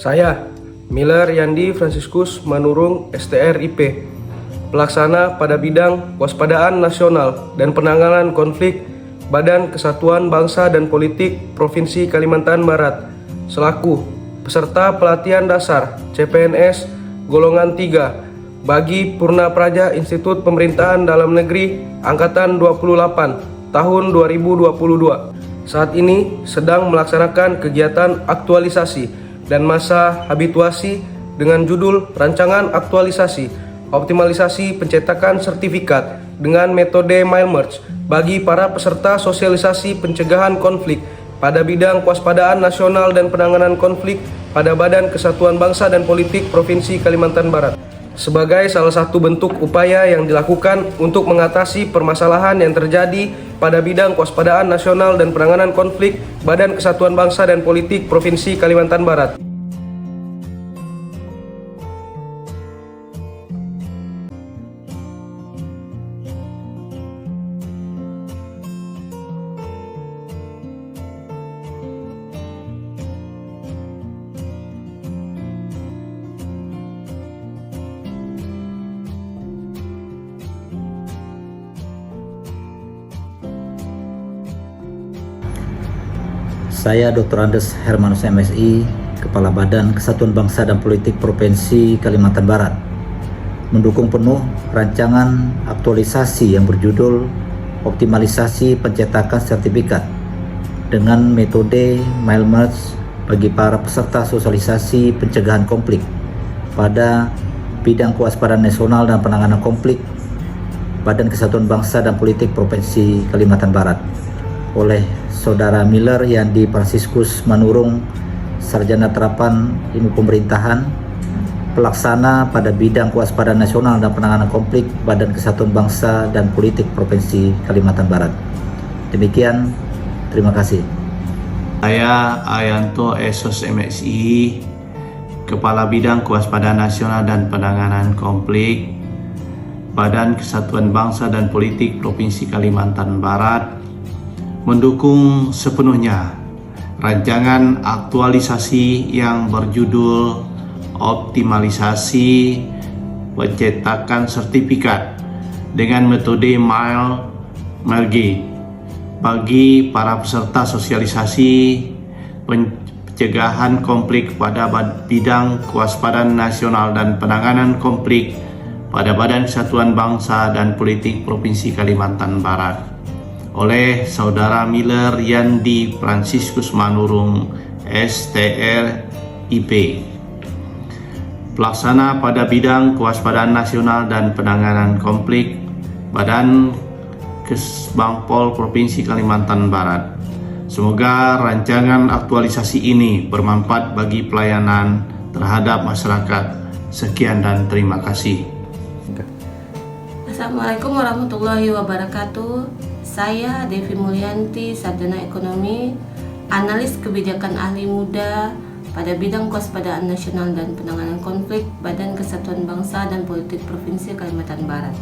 Saya, Miller Yandi Franciscus Manurung, STRIP, pelaksana pada bidang kewaspadaan nasional dan penanganan konflik Badan Kesatuan Bangsa dan Politik Provinsi Kalimantan Barat, selaku peserta pelatihan dasar CPNS golongan 3 bagi Purna Praja Institut Pemerintahan Dalam Negeri Angkatan 28 tahun 2022. Saat ini sedang melaksanakan kegiatan aktualisasi dan masa habituasi dengan judul Rancangan Aktualisasi Optimalisasi Pencetakan Sertifikat dengan metode Mile Merge bagi para peserta sosialisasi pencegahan konflik pada bidang kewaspadaan nasional dan penanganan konflik pada Badan Kesatuan Bangsa dan Politik Provinsi Kalimantan Barat, sebagai salah satu bentuk upaya yang dilakukan untuk mengatasi permasalahan yang terjadi pada bidang kewaspadaan nasional dan penanganan konflik Badan Kesatuan Bangsa dan Politik Provinsi Kalimantan Barat. Saya Dr. Andes Hermanus MSI, Kepala Badan Kesatuan Bangsa dan Politik Provinsi Kalimantan Barat, mendukung penuh rancangan aktualisasi yang berjudul Optimalisasi Pencetakan Sertifikat dengan metode Mile Merge bagi para peserta sosialisasi pencegahan konflik pada bidang kewaspadaan nasional dan penanganan konflik Badan Kesatuan Bangsa dan Politik Provinsi Kalimantan Barat oleh Saudara Miller Yandi Franciscus Manurung, Sarjana Terapan Ilmu Pemerintahan, pelaksana pada bidang kewaspadaan nasional dan penanganan konflik Badan Kesatuan Bangsa dan Politik Provinsi Kalimantan Barat. Demikian, terima kasih. Saya Ayanto Esos MSI, Kepala Bidang Kewaspadaan Nasional dan Penanganan Konflik Badan Kesatuan Bangsa dan Politik Provinsi Kalimantan Barat, mendukung sepenuhnya rancangan aktualisasi yang berjudul Optimalisasi Pencetakan Sertifikat dengan metode Mile Merge bagi para peserta sosialisasi pencegahan konflik pada bidang kewaspadaan nasional dan penanganan konflik pada Badan Kesatuan Bangsa dan Politik Provinsi Kalimantan Barat oleh Saudara Miller Yandi Franciscus Manurung, STRIP, pelaksana pada bidang kewaspadaan nasional dan penanganan konflik Badan Kesbangpol Provinsi Kalimantan Barat. Semoga rancangan aktualisasi ini bermanfaat bagi pelayanan terhadap masyarakat. Sekian dan terima kasih. Assalamualaikum warahmatullahi wabarakatuh. Saya Devi Mulyanti, Sarjana Ekonomi, Analis Kebijakan Ahli Muda pada bidang kewaspadaan nasional dan penanganan konflik Badan Kesatuan Bangsa dan Politik Provinsi Kalimantan Barat.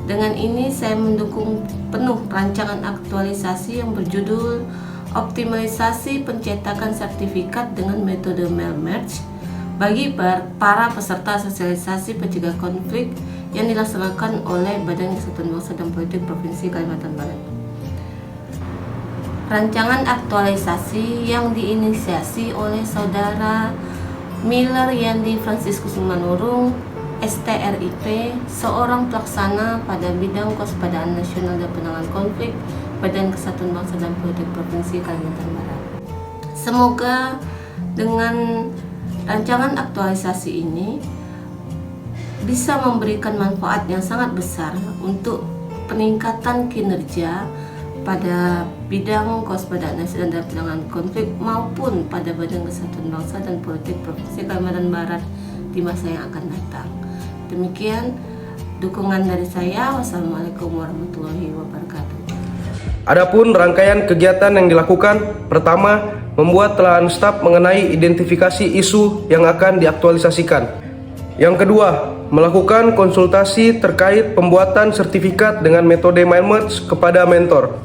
Dengan ini saya mendukung penuh rancangan aktualisasi yang berjudul Optimalisasi Pencetakan Sertifikat dengan metode Mile Merge bagi para peserta sosialisasi pencegah konflik yang dilaksanakan oleh Badan Kesatuan Bangsa dan Politik Provinsi Kalimantan Barat. Rancangan aktualisasi yang diinisiasi oleh Saudara Miller Yandi Franciscus Manurung, STRIP, seorang pelaksana pada bidang kewaspadaan nasional dan penanganan konflik Badan Kesatuan Bangsa dan Politik Provinsi Kalimantan Barat. Semoga dengan rancangan aktualisasi ini bisa memberikan manfaat yang sangat besar untuk peningkatan kinerja pada bidang kewaspadaan nasional dan penanganan konflik maupun pada Badan Kesatuan Bangsa dan Politik Provinsi Kalimantan Barat di masa yang akan datang. Demikian dukungan dari saya. Wassalamualaikum warahmatullahi wabarakatuh. Adapun rangkaian kegiatan yang dilakukan, pertama, membuat telahan staf mengenai identifikasi isu yang akan diaktualisasikan. Yang kedua, melakukan konsultasi terkait pembuatan sertifikat dengan metode Mile Merge kepada mentor.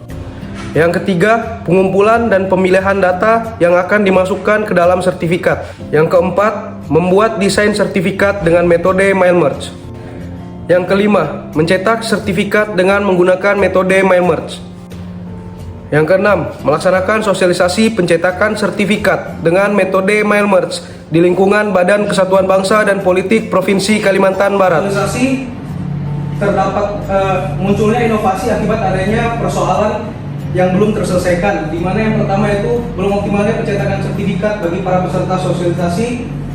Yang ketiga, pengumpulan dan pemilihan data yang akan dimasukkan ke dalam sertifikat. Yang keempat, membuat desain sertifikat dengan metode Mailmerge. Yang kelima, mencetak sertifikat dengan menggunakan metode Mailmerge. Yang keenam, melaksanakan sosialisasi pencetakan sertifikat dengan metode Mailmerge di lingkungan Badan Kesatuan Bangsa dan Politik Provinsi Kalimantan Barat. Sosialisasi terdapat munculnya inovasi akibat adanya persoalan yang belum terselesaikan, di mana yang pertama itu belum optimalnya pencetakan sertifikat bagi para peserta sosialisasi.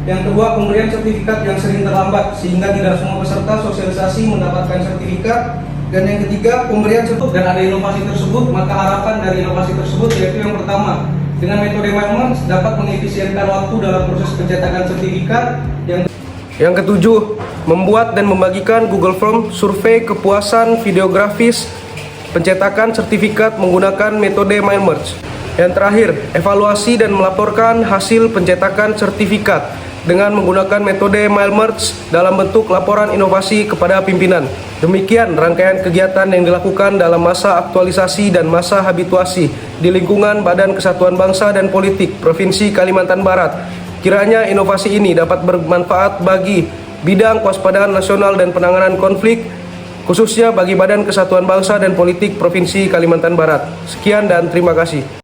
Yang kedua, pemberian sertifikat yang sering terlambat sehingga tidak semua peserta sosialisasi mendapatkan sertifikat. Dan yang ketiga, pemberian sertifikat dan ada inovasi tersebut, maka harapan dari inovasi tersebut yaitu yang pertama, dengan metode Mailmerge dapat mengefisienkan waktu dalam proses pencetakan sertifikat. Yang ketujuh, membuat dan membagikan Google Form survei kepuasan videografis pencetakan sertifikat menggunakan metode Mailmerge. Yang terakhir, evaluasi dan melaporkan hasil pencetakan sertifikat dengan menggunakan metode Mailmerge dalam bentuk laporan inovasi kepada pimpinan. Demikian rangkaian kegiatan yang dilakukan dalam masa aktualisasi dan masa habituasi di lingkungan Badan Kesatuan Bangsa dan Politik Provinsi Kalimantan Barat. Kiranya inovasi ini dapat bermanfaat bagi bidang kewaspadaan nasional dan penanganan konflik, khususnya bagi Badan Kesatuan Bangsa dan Politik Provinsi Kalimantan Barat. Sekian dan terima kasih.